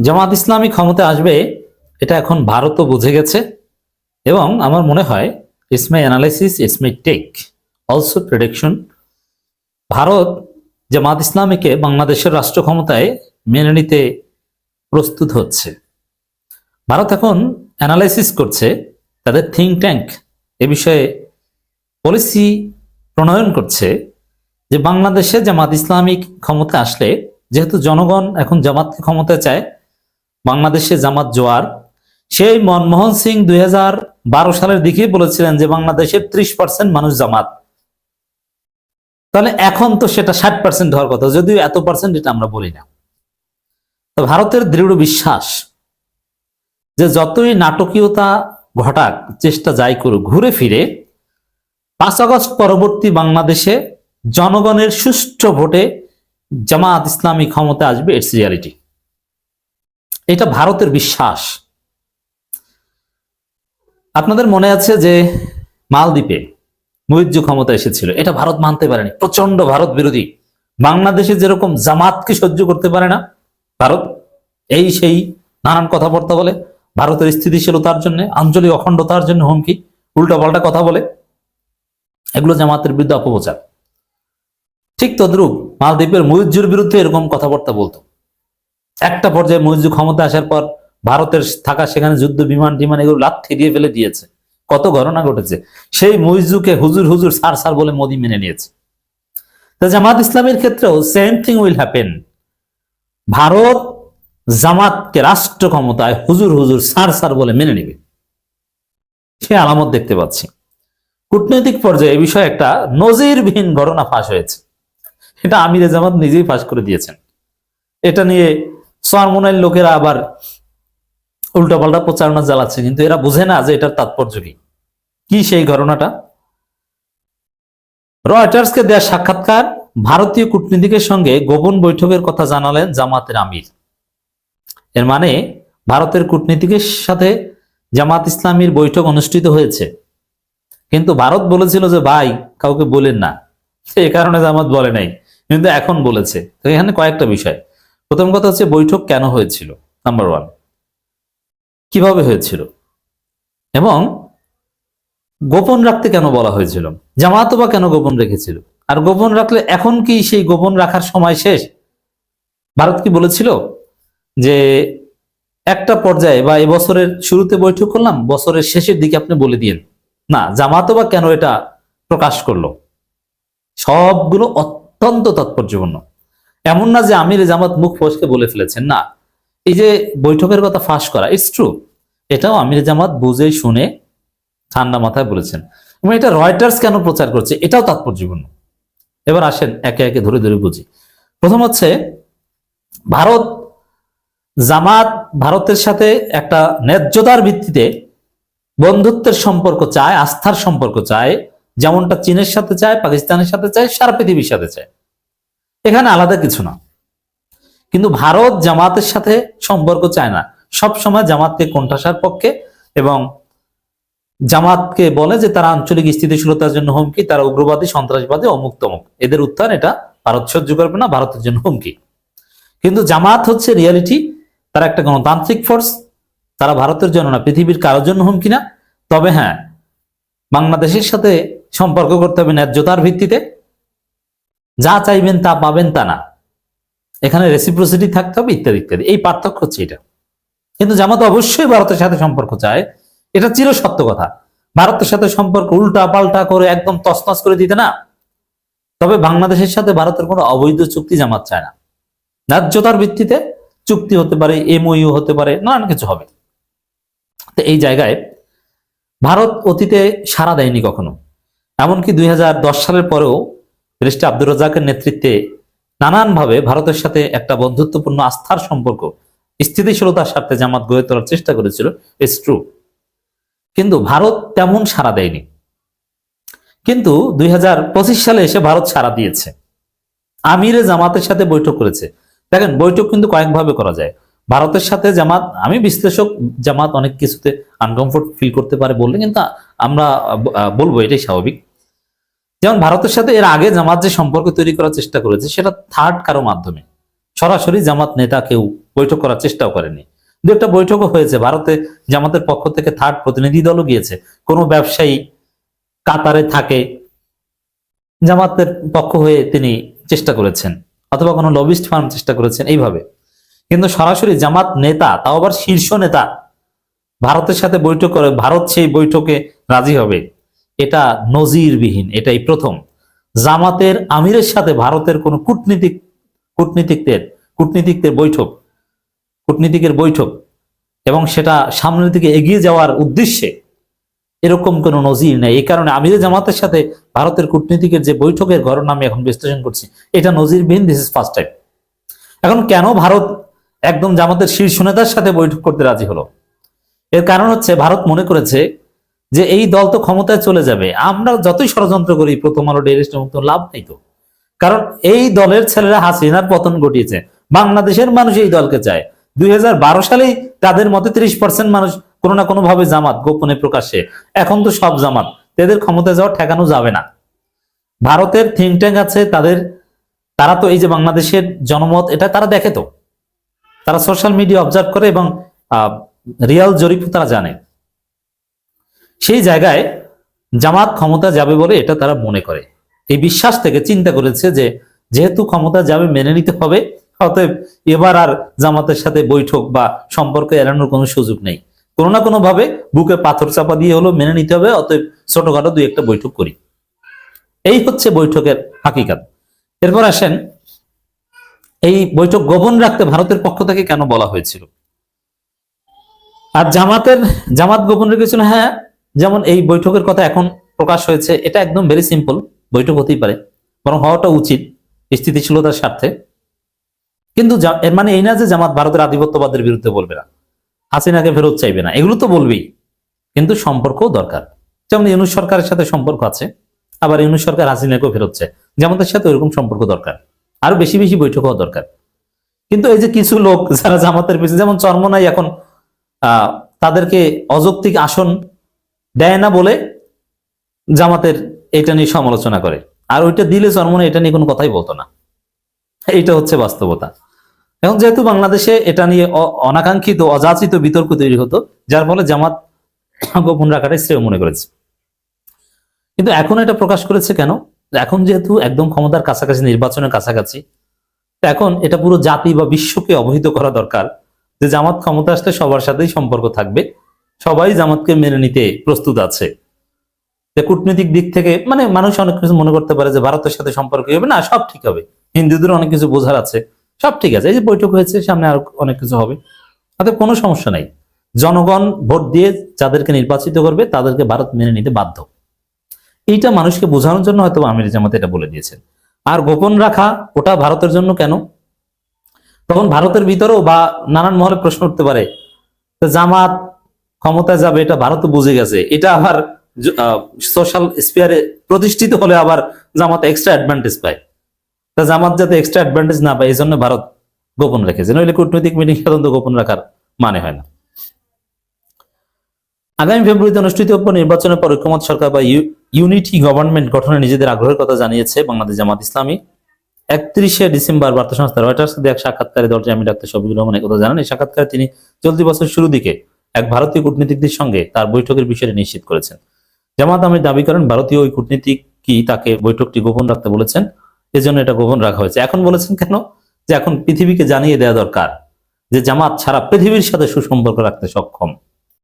জামাত ইসলামী ক্ষমতায় আসবে এটা এখন ভারতও বুঝে গেছে এবং আমার মনে হয় it's my analysis, it's my take, also prediction. Bharat Jamaat ইসলামীকে বাংলাদেশের রাষ্ট্র ক্ষমতায় মেনে নিতে প্রস্তুত হচ্ছে। ভারত এখন অ্যানালাইসিস করছে, তাদের থিঙ্ক ট্যাঙ্ক এ বিষয়ে পলিসি প্রণয়ন করছে যে বাংলাদেশে জামাত ইসলামী ক্ষমতা আসলে, যেহেতু জনগণ এখন জামাতকে ক্ষমতায় চায়, বাংলাদেশে জামাত জোয়ার। সেই মনমোহন সিং 2012 সালের দিকে বলেছিলেন যে বাংলাদেশের 30% মানুষ জামাত, তাহলে এখন তো সেটা 60% হওয়ার কথা, যদিও এত পার্সেন্ট এটা আমরা বলি না। তো ভারতের দৃঢ় বিশ্বাস যে যতই নাটকীয়তা ঘটাক, চেষ্টা যাই করুক, ঘুরে ফিরে 5 আগস্ট পরবর্তী বাংলাদেশে জনগণের সুষ্ঠু ভোটে জামাত ইসলামী ক্ষমতা আসবে, ইটস রিয়ালিটি। এটা ভারতের বিশ্বাস। আপনাদের মনে আছে যে মালদ্বীপে মুইজ্জু ক্ষমতা এসেছিল, এটা ভারত মানতে পারেনি, প্রচন্ড ভারত বিরোধী। বাংলাদেশে যেরকম জামাতকে সহ্য করতে পারে না ভারত, এই সেই নানান কথাবার্তা বলে, ভারতের স্থিতিশীলতার জন্য, আঞ্চলিক অখণ্ডতার জন্য হুমকি, উল্টাপাল্টা কথা বলে, এগুলো জামাতের বিরুদ্ধে অপপ্রচার। ঠিক তদ্রুপ মালদ্বীপের মুইজ্জুর বিরুদ্ধে এরকম কথাবার্তা বলতো। একটা পর্যায়ে মুইজ্জু ক্ষমতা আসার পর ভারতের থাকা সেখানে যুদ্ধ বিমান টিমান এগুলো লাথি দিয়ে ফেলে দিয়েছে, কত ঘটনা ঘটেছে। সেই মুইজ্জুকে হুজুর হুজুর সার সার বলে মোদি মেনে নিয়েছে। তো জামাত ইসলামের ক্ষেত্রেও same thing will happen. Bharat জামাতকে রাষ্ট্র ক্ষমতায় হুজুর হুজুর সার সার বলে মেনে নেবে, সে আলামত দেখতে পাচ্ছি। কূটনৈতিক পর্যায়ে এই বিষয়ে একটা নজিরবিহীন ঘটনা ফাঁস হয়েছে, এটা আমিরে জামাত নিজেই ফাঁস করে দিয়েছেন। এটা নিয়ে সরমনের লোকেরা আবার উল্টাপাল্টা প্রচারণা চালাচ্ছে, কিন্তু এরা বুঝে না যে এটার তাৎপর্য কি। কি সেই ঘটনাটা? রয়টার্সকে দেয়া সাক্ষাৎকার, ভারতীয় কূটনীতিকের সঙ্গে গোপন বৈঠকের কথা জানালেন জামাতের আমির। এর মানে ভারতের কূটনীতিকের সাথে জামাত ইসলামীর বৈঠক অনুষ্ঠিত হয়েছে, কিন্তু ভারত বলেছিল যে ভাই কাউকে বলেন না, এ কারণে জামাত বলে নাই, কিন্তু এখন বলেছে। তো এখানে কয়েকটা বিষয়। প্রথম কথা হচ্ছে বৈঠক কেন হয়েছিল, নাম্বার 1, কিভাবে হয়েছিল এবং গোপন রাখতে কেন বলা হয়েছিল, জামাতও বা কেন গোপন রেখেছিল, আর গোপন রাখলে এখন কি সেই গোপন রাখার সময় শেষ? ভারত কি বলেছিল যে একটা পর্যায়ে বা এবছরের শুরুতে বৈঠক করলাম, বছরের শেষের দিকে আপনি বলে দিন? না, জামাতও বা কেন এটা প্রকাশ করলো? সবগুলো অত্যন্ত তাৎপর্যপূর্ণ। এমন না যে আমির জামাত মুখ ফসকে বলে ফেলেছেন, না, এই যে বৈঠকের কথা ফাঁস করা, ইটস ট্রু, এটাও আমির জামাত বুঝে শুনে ঠান্ডা মাথায় বলেছেন। এবং এটা রয়টার্স কেন প্রচার করছে, এটাও তাৎপর্যপূর্ণ। এবার আসেন একে একে ধরে ধরে বুঝি। প্রথম হচ্ছে জামাত ভারতের সাথে একটা ন্যায্যতার ভিত্তিতে বন্ধুত্বের সম্পর্ক চায়, আস্থার সম্পর্ক চায়, যেমনটা চীনের সাথে চায়, পাকিস্তানের সাথে চায়, সারা পৃথিবীর সাথে চায়। এখানে আলাদা কিছু না। কিন্তু ভারত জামাতের সাথে সম্পর্ক চায় না, সব সময় জামাতকে কোণঠাসার পক্ষে, এবং জামাতকে বলে যে তারা আঞ্চলিক স্থিতিশীলতার জন্য হুমকি, তারা উগ্রবাদী, সন্ত্রাসবাদী, অমুক তমুক, এদের উত্থান এটা ভারত সহ্য করবে না, ভারতের জন্য হুমকি। কিন্তু জামাত হচ্ছে রিয়ালিটি, তারা একটা গণতান্ত্রিক ফোর্স, তারা ভারতের জন্য না, পৃথিবীর কারোর জন্য হুমকি না। তবে হ্যাঁ, বাংলাদেশের সাথে সম্পর্ক করতে হবে ন্যায্যতার ভিত্তিতে, যা চাইবেন তা পাবেন তা না, এখানে রেসিপ্রোসিটি থাকতে হবে, ইত্যাদি ইত্যাদি। এই পার্থক্য হচ্ছে এটা। কিন্তু জামাত অবশ্যই ভারতের সাথে সম্পর্ক চায়, এটা চির সত্য কথা। ভারতের সাথে সম্পর্ক উল্টা পাল্টা করে একদম তছনছ করে দিতে না। তবে বাংলাদেশের সাথে ভারতের কোনো অবৈধ চুক্তি জামাত চায় না। ন্যায্যতার ভিত্তিতে চুক্তি হতে পারে, এমওইউ হতে পারে, নানান কিছু হবে। তো এই জায়গায় ভারত অতীতে সাড়া দেয়নি কখনো। এমনকি 2010 সালের পরেও ব্যারিস্টার আব্দুর রাজ্জাকের নেতৃত্বে নানানভাবে ভারতের সাথে একটা বন্ধুত্বপূর্ণ আস্থার সম্পর্ক, স্থিতিশীলতার স্বার্থে জামাত গড়ে তোলার চেষ্টা করেছিল, ইটস ট্রু। কিন্তু ভারত তেমন সাড়া দেয়নি। কিন্তু 2025 সালে এসে ভারত সাড়া দিয়েছে, আমিরে জামাতের সাথে বৈঠক করেছে। দেখেন, বৈঠক কিন্তু কয়েকভাবে করা যায়। ভারতের সাথে জামাত, আমি বিশ্লেষক, জামাত অনেক কিছুতে আনকমফোর্ট ফিল করতে পারে বললে, কিন্তু আমরা বলবো এটাই স্বাভাবিক। যেমন ভারতের সাথে এর আগে জামাত যে সম্পর্ক তৈরি করার চেষ্টা করেছে, সেটা থার্ড কারো মাধ্যমে, সরাসরি জামাত নেতা কেউ বৈঠক করার চেষ্টাও করেনি। দু একটা বৈঠকও হয়েছে, ভারতে জামাতের পক্ষ থেকে থার্ড প্রতিনিধি দলও গিয়েছে। কোনো ব্যবসায়ী কাতারে থাকে, জামাতের পক্ষ হয়ে তিনি চেষ্টা করেছেন, অথবা কোনো লবিস্ট ফার্ম চেষ্টা করেছেন এইভাবে। কিন্তু সরাসরি জামাত নেতা, তাও আবার শীর্ষ নেতা, ভারতের সাথে বৈঠক করে ভারত সেই বৈঠকে রাজি হবে, এটা নজিরবিহীন, এটাই প্রথম। জামাতের আমিরের সাথে ভারতের কোন কূটনীতিকের বৈঠক এবং সেটা সামনের দিকে এগিয়ে যাওয়ার উদ্দেশ্যে এরকম কোন নজির নেই। এই কারণে আমিরে জামাতের সাথে ভারতের কূটনীতিকের যে বৈঠকের ঘটনা আমি এখন বিশ্লেষণ করছি, এটা নজিরবিহীন, দিস ইজ ফার্স্ট টাইম। এখন কেন ভারত একদম জামাতের শীর্ষ নেতার সাথে বৈঠক করতে রাজি হলো? এর কারণ হচ্ছে ভারত মনে করেছে যে এই দল তো ক্ষমতায় চলে যাবে, আমরা যতই ষড়যন্ত্র করি প্রথম আলো ডেইলি স্টারের মতো লাভ নেই তো। কারণ এই দলের ছেলেরা হাসিনার পতন ঘটিয়েছে, বাংলাদেশের মানুষ এই দলকে চায়। 2012 সালেই তাদের মতে 30% মানুষ কোনো না কোনো ভাবে জামাত, গোপনে প্রকাশ্যে। এখন তো সব জামাত, তাদের ক্ষমতায় যাওয়া ঠেকানো যাবে না। ভারতের থিঙ্ক ট্যাঙ্ক আছে তারা তো এই যে বাংলাদেশের জনমত, এটা তারা দেখে, তো তারা সোশ্যাল মিডিয়া অবজার্ভ করে এবং রিয়াল জরিপ তারা জানে। সেই জায়গায় জামাত ক্ষমতা যাবে বলে এটা তারা মনে করে। এই বিশ্বাস থেকে চিন্তা করেছে যে যেহেতু ক্ষমতা যাবে মেনে নিতে হবে, অতএব এবার আর জামাতের সাথে বৈঠক বা সম্পর্ক এড়ানোর কোনো সুযোগ নেই। কোনো না কোনো ভাবে বুকে পাথর চাপা দিয়ে হলো মেনে নিতে হবে, অতএব ছোটখাটো দুই একটা বৈঠক করি। এই হচ্ছে বৈঠকের হাকিকাত। এরপর আসেন, এই বৈঠক গোপন রাখতে ভারতের পক্ষ থেকে কেন বলা হয়েছিল? আর জামাত গোপন রেখেছিল, হ্যাঁ, যেমন এই বৈঠকের কথা এখন প্রকাশ হয়েছে, এটা একদম ভেরি সিম্পল, বৈঠক হতেই পারে, বরং হওয়াটা উচিত স্থিতিশীলতার স্বার্থে। কিন্তু এর মানে এই না যে জামাত ভারতের আধিপত্যবাদের বিরুদ্ধে বলবে না, হাসিনাকে ফেরত চাইবে না, এগুলো তো বলবেই, কিন্তু সম্পর্কও দরকার। যেমন ইউনূস সরকারের সাথে সম্পর্ক আছে, আবার ইউনূস সরকার হাসিনাকেও ফেরত চায়, জামাতের সাথে ওইরকম সম্পর্ক দরকার, আরো বেশি বেশি বৈঠক হওয়া দরকার। কিন্তু এই যে কিছু লোক যারা জামাতের পিছনে, যেমন চরমনাই এখন তাদেরকে অযৌক্তিক আসন দেয় না বলে জামাতের এটা নিয়ে সমালোচনা করে, আর ওইটা দিলে চরমনাই এটা নিয়ে কোনো কথাই বলতো না। এইটা হচ্ছে বাস্তবতা। এখন যেহেতু বাংলাদেশে এটা নিয়ে অনাকাঙ্ক্ষিত অযাচিত বিতর্ক তৈরি হতো, যার ফলে জামাত গোপন রাখাটাই শ্রেয় মনে করেছে। কিন্তু এখন এটা প্রকাশ করেছে কেন? এখন যেহেতু একদম ক্ষমতার কাছাকাছি, নির্বাচনের কাছাকাছি, এখন এটা পুরো জাতি বা বিশ্বকে অবহিত করা দরকার যে জামাত ক্ষমতা আসলে সবার সাথেই সম্পর্ক থাকবে, সবাই জামাতকে মেনে নিতে প্রস্তুত আছে। কূটনৈতিক দিক থেকে মানে মানুষ অনেক কিছু মনে করতে পারে যে ভারতের সাথে সম্পর্ক হবে না, সব ঠিক হবে, হিন্দুদের অনেক কিছু বোঝার আছে, সব ঠিক আছে, এই যে বৈঠক হয়েছে, সামনে আরো অনেক কিছু হবে, তাতে কোনো সমস্যা নাই। জনগণ ভোট দিয়ে যাদেরকে নির্বাচিত করবে তাদেরকে ভারত মেনে নিতে বাধ্য। এইটা মানুষকে বোঝানোর জন্য হয়তো আমির জামাত এটা বলে দিয়েছেন। আর গোপন রাখা ওটা ভারতের জন্য কেন? তখন ভারতের ভিতরেও বা নানান মহলে প্রশ্ন উঠতে পারে, জামাত ক্ষমতায় যাবে এটা ভারত বুঝে গেছে, এটা আবার সোশ্যাল স্পিয়ারে প্রতিষ্ঠিত হলে আবার জামাত এক্সট্রা অ্যাডভান্টেজ পায়, তা জামাত যাতে এক্সট্রা অ্যাডভান্টেজ না পায় এই জন্য ভারত গোপন রেখেছে, নইলে কূটনৈতিক মিটিং সাধারণত গোপন রাখার মানে হয় না। আগামী ফেব্রুয়ারিতে অনুষ্ঠিত নির্বাচনের পর ঐক্যমত সরকার বা ইউনিটি গভর্নমেন্ট গঠনে নিজেদের আগ্রহের কথা জানিয়েছে বাংলাদেশ জামাত ইসলামী। 31শে ডিসেম্বর বার্তা সংস্থা রয়টার্স এক সাক্ষাৎকারে দলটির আমির ডাক্তার শফিকুর রহমান একথা জানান। এই সাক্ষাৎকারে তিনি চলতি বছর শুরু দিকে এক ভারতীয় কূটনীতিকদের সঙ্গে তার বৈঠকের বিষয়টি নিশ্চিত করেছেন। জামাত আমির দাবি করেন ভারতীয় ওই কূটনীতিক কি তাকে বৈঠকটি গোপন রাখতে বলেছেন, এজন্য এটা গোপন রাখা হয়েছে। এখন বলেছেন কেন? যে এখন পৃথিবীকে জানিয়ে দেওয়া দরকার যে জামাত সারা পৃথিবীর সাথে সুসম্পর্ক রাখতে সক্ষম।